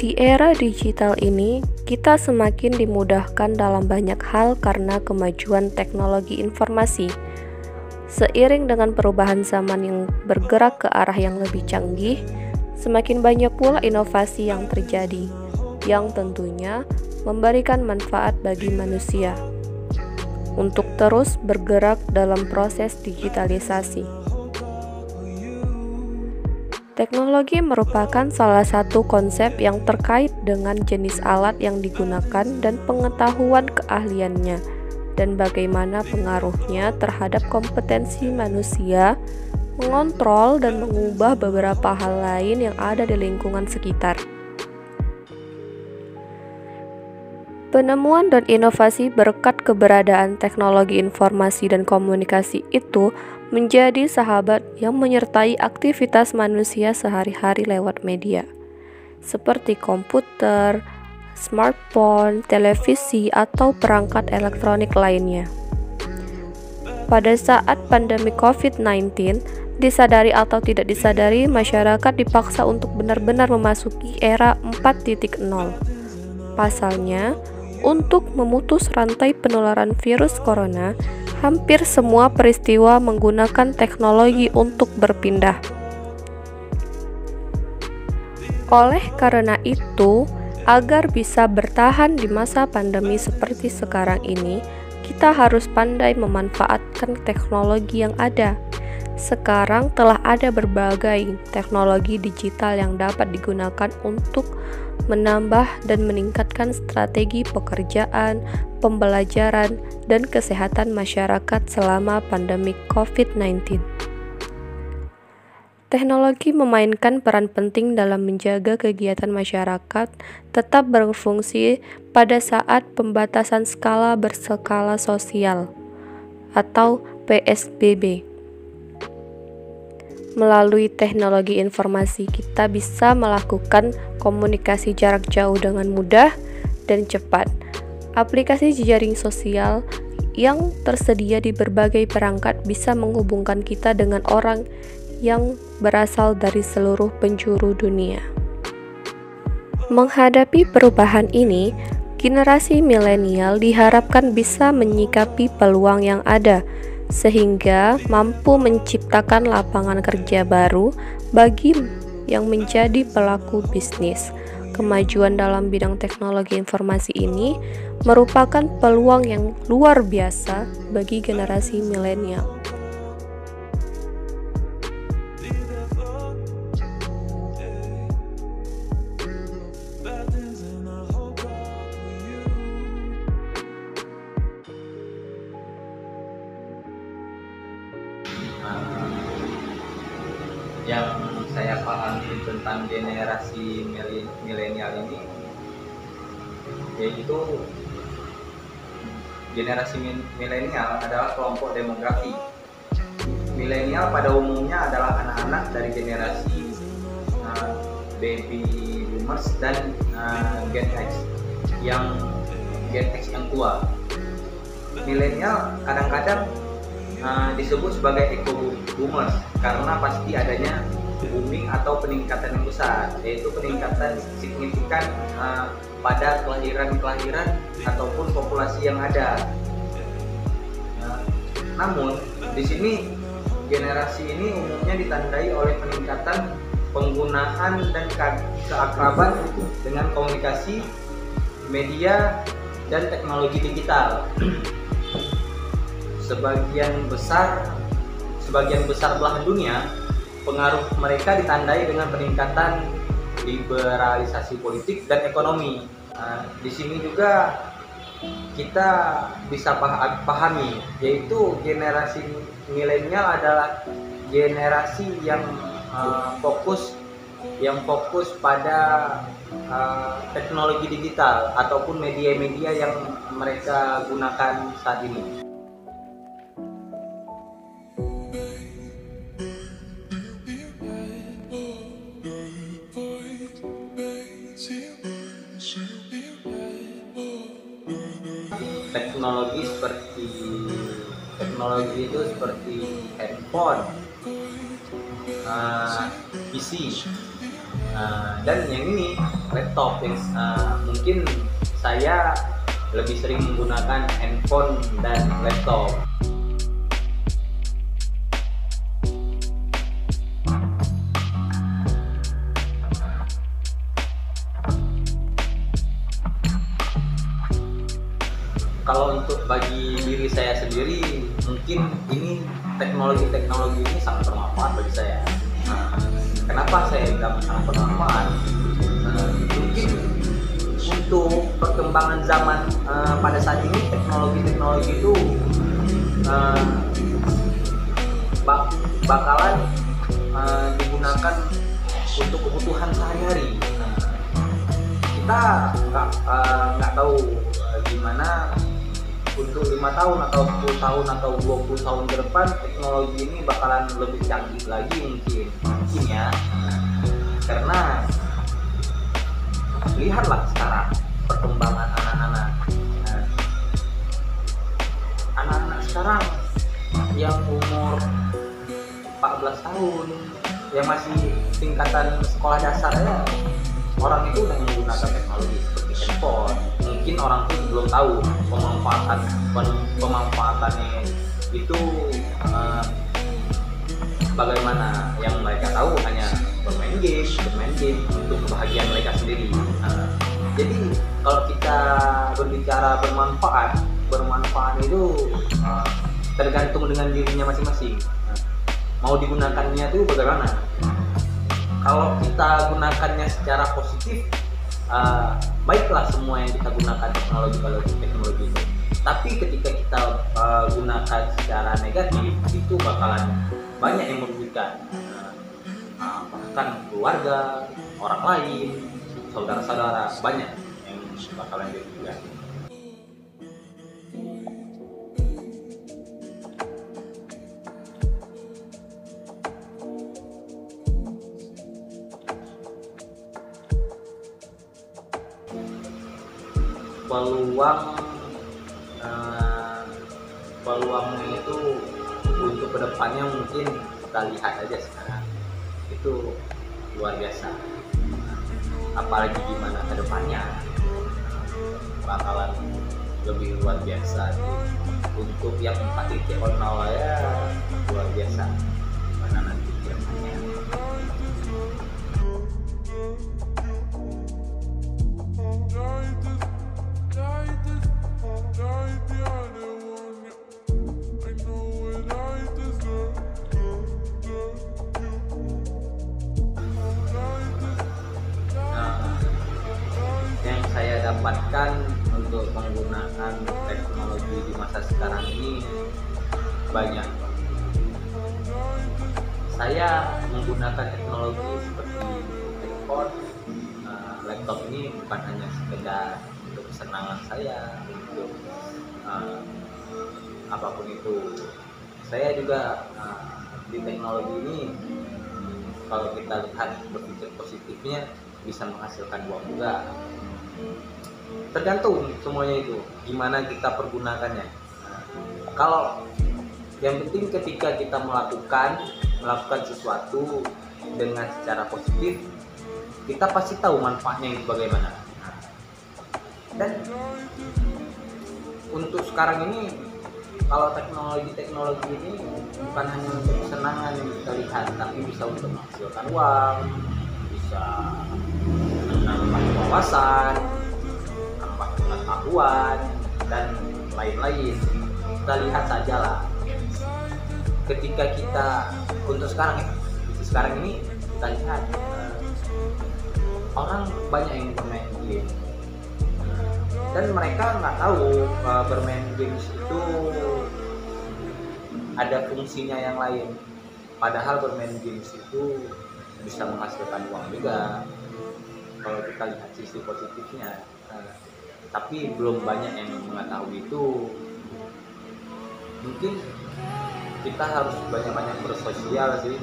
Di era digital ini, kita semakin dimudahkan dalam banyak hal karena kemajuan teknologi informasi. Seiring dengan perubahan zaman yang bergerak ke arah yang lebih canggih, semakin banyak pula inovasi yang terjadi, yang tentunya memberikan manfaat bagi manusia untuk terus bergerak dalam proses digitalisasi. Teknologi merupakan salah satu konsep yang terkait dengan jenis alat yang digunakan dan pengetahuan keahliannya, dan bagaimana pengaruhnya terhadap kompetensi manusia mengontrol dan mengubah beberapa hal lain yang ada di lingkungan sekitar. Penemuan dan inovasi berkat keberadaan teknologi informasi dan komunikasi itu menjadi sahabat yang menyertai aktivitas manusia sehari-hari lewat media, seperti komputer, smartphone, televisi, atau perangkat elektronik lainnya. Pada saat pandemi COVID-19, disadari atau tidak disadari, masyarakat dipaksa untuk benar-benar memasuki era 4.0. Pasalnya, untuk memutus rantai penularan virus corona, hampir semua peristiwa menggunakan teknologi untuk berpindah. Oleh karena itu, agar bisa bertahan di masa pandemi seperti sekarang ini, kita harus pandai memanfaatkan teknologi yang ada. Sekarang telah ada berbagai teknologi digital yang dapat digunakan untuk menambah dan meningkatkan strategi pekerjaan, pembelajaran, dan kesehatan masyarakat selama pandemi COVID-19. Teknologi memainkan peran penting dalam menjaga kegiatan masyarakat tetap berfungsi pada saat pembatasan skala berskala sosial atau PSBB. Melalui teknologi informasi, kita bisa melakukan komunikasi jarak jauh dengan mudah dan cepat. Aplikasi jejaring sosial yang tersedia di berbagai perangkat bisa menghubungkan kita dengan orang yang berasal dari seluruh penjuru dunia. Menghadapi perubahan ini, generasi milenial diharapkan bisa menyikapi peluang yang ada, sehingga mampu menciptakan lapangan kerja baru bagi yang menjadi pelaku bisnis. Kemajuan dalam bidang teknologi informasi ini merupakan peluang yang luar biasa bagi generasi milenial. Yang saya pahami tentang generasi milenial ini, yaitu generasi milenial adalah kelompok demografi. Milenial pada umumnya adalah anak-anak dari generasi baby boomers dan Gen X yang tua. Milenial kadang-kadang disebut sebagai eco boomers karena pasti adanya booming atau peningkatan yang besar, yaitu peningkatan signifikan pada kelahiran ataupun populasi yang ada. Namun di sini generasi ini umumnya ditandai oleh peningkatan penggunaan dan keakraban dengan komunikasi, media, dan teknologi digital. Sebagian besar belahan dunia, pengaruh mereka ditandai dengan peningkatan liberalisasi politik dan ekonomi. Di sini juga kita bisa pahami, yaitu generasi milenial adalah generasi yang fokus pada teknologi digital ataupun media-media yang mereka gunakan saat ini. Teknologi itu seperti handphone, PC, Dan yang ini laptop yang mungkin saya lebih sering menggunakan handphone dan laptop. Kalau untuk bagi diri saya sendiri, mungkin ini teknologi ini sangat bermanfaat bagi saya. Kenapa saya bilang sangat bermanfaat? Mungkin untuk perkembangan zaman pada saat ini teknologi itu bakalan digunakan untuk kebutuhan sehari-hari. Kita nggak tahu gimana untuk 5 tahun atau 10 tahun atau 20 tahun ke depan teknologi ini bakalan lebih canggih lagi mungkin ya. Karena lihatlah sekarang perkembangan anak-anak sekarang yang umur 14 tahun yang masih tingkatan sekolah dasar ya, orang itu udah menggunakan teknologi seperti handphone. Mungkin orang tuh belum tahu pemanfaatannya itu bagaimana. Yang mereka tahu hanya bermain game untuk kebahagiaan mereka sendiri. Jadi kalau kita berbicara bermanfaat itu tergantung dengan dirinya masing-masing. Mau digunakannya itu bagaimana? Kalau kita gunakannya secara positif, baiklah semua yang kita gunakan teknologi ini. Tapi ketika kita gunakan secara negatif, itu bakalan banyak yang merugikan, bahkan keluarga, orang lain, saudara-saudara, banyak yang bakalan dirugikan. Peluangnya itu untuk kedepannya mungkin kita lihat aja sekarang itu luar biasa. Apalagi gimana kedepannya bakalan lebih luar biasa. Untuk yang 4.0 ya luar biasa mana nanti kedepannya. Yang saya dapatkan untuk menggunakan teknologi di masa sekarang ini banyak. Saya menggunakan teknologi seperti handphone, laptop ini bukan hanya sekedar untuk kesenangan saya, untuk apapun itu. Saya juga di teknologi ini, kalau kita lihat berpikir positifnya, bisa menghasilkan uang juga. Tergantung semuanya itu gimana kita pergunakannya. Kalau yang penting ketika kita melakukan sesuatu dengan secara positif, kita pasti tahu manfaatnya itu bagaimana. Dan untuk sekarang ini, kalau teknologi ini bukan hanya untuk kesenangan yang kita lihat, tapi bisa untuk menghasilkan uang, bisa menambah wawasan, menambah pengetahuan, dan lain-lain. Kita lihat sajalah. Ketika kita untuk sekarang ini kita lihat orang banyak yang bermain game, dan mereka nggak tahu bermain games itu ada fungsinya yang lain. Padahal bermain games itu bisa menghasilkan uang juga kalau kita lihat sisi positifnya. Tapi belum banyak yang mengetahui itu. Mungkin kita harus banyak-banyak bersosial sih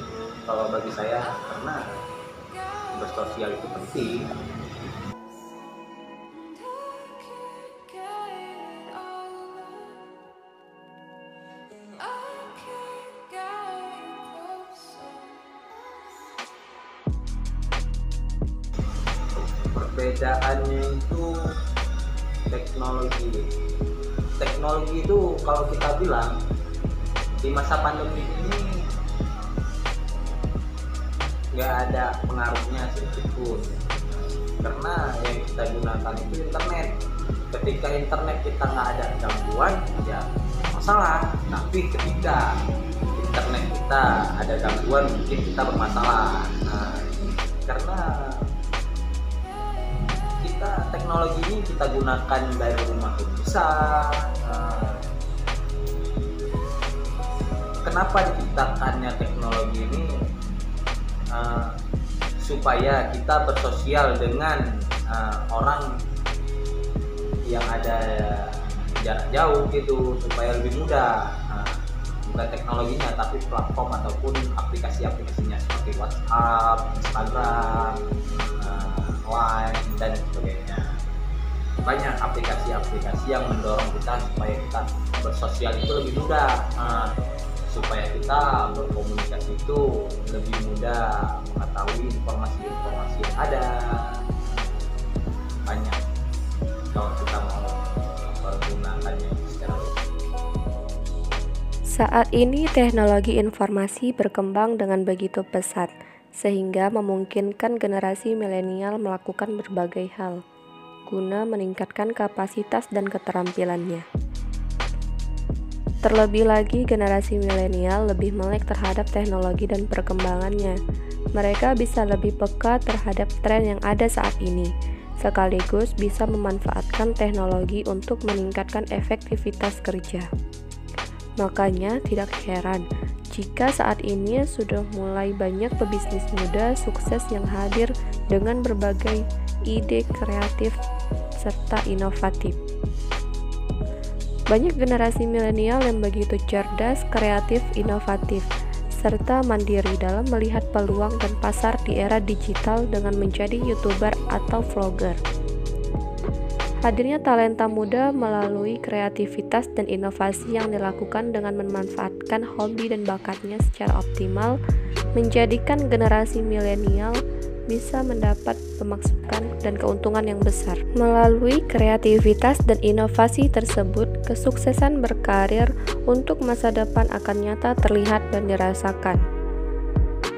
kalau bagi saya, karena bersosial itu penting. Perbedaannya itu teknologi itu kalau kita bilang di masa pandemi ini nggak ada pengaruhnya sedikitpun, karena yang kita gunakan itu internet. Ketika internet kita nggak ada gangguan ya masalah, tapi ketika internet kita ada gangguan mungkin kita bermasalah. Nah, karena teknologi ini kita gunakan dari rumah pun bisa. Kenapa diciptakannya teknologi ini? Supaya kita bersosial dengan orang yang ada jarak jauh gitu, supaya lebih mudah. Bukan teknologinya tapi platform ataupun aplikasi-aplikasinya seperti WhatsApp, Instagram, Line dan sebagainya. Banyak aplikasi-aplikasi yang mendorong kita supaya kita bersosial itu lebih mudah, supaya kita berkomunikasi itu lebih mudah, mengetahui informasi-informasi yang ada. Banyak kalau kita mau menggunakannya secara Saat ini teknologi informasi berkembang dengan begitu pesat, sehingga memungkinkan generasi milenial melakukan berbagai hal guna meningkatkan kapasitas dan keterampilannya. Terlebih lagi, generasi milenial lebih melek terhadap teknologi dan perkembangannya. Mereka bisa lebih peka terhadap tren yang ada saat ini, sekaligus bisa memanfaatkan teknologi untuk meningkatkan efektivitas kerja. Makanya tidak heran jika saat ini sudah mulai banyak pebisnis muda sukses yang hadir dengan berbagai ide kreatif serta inovatif. Banyak generasi milenial yang begitu cerdas, kreatif, inovatif, serta mandiri dalam melihat peluang dan pasar di era digital dengan menjadi YouTuber atau vlogger. Hadirnya talenta muda melalui kreativitas dan inovasi yang dilakukan dengan memanfaatkan hobi dan bakatnya secara optimal menjadikan generasi milenial bisa mendapat pemasukan dan keuntungan yang besar. Melalui kreativitas dan inovasi tersebut, kesuksesan berkarir untuk masa depan akan nyata terlihat dan dirasakan.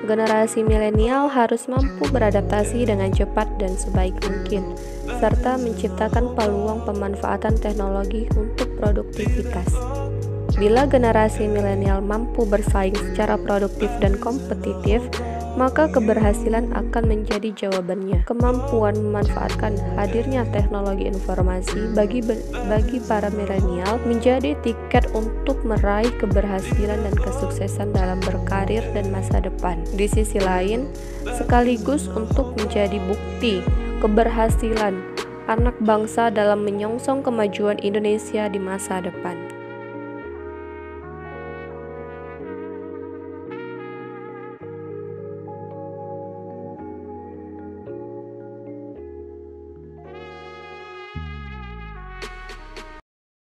Generasi milenial harus mampu beradaptasi dengan cepat dan sebaik mungkin, serta menciptakan peluang pemanfaatan teknologi untuk produktivitas. Bila generasi milenial mampu bersaing secara produktif dan kompetitif, maka keberhasilan akan menjadi jawabannya. Kemampuan memanfaatkan hadirnya teknologi informasi bagi para milenial menjadi tiket untuk meraih keberhasilan dan kesuksesan dalam berkarir dan masa depan. Di sisi lain, sekaligus untuk menjadi bukti keberhasilan anak bangsa dalam menyongsong kemajuan Indonesia di masa depan.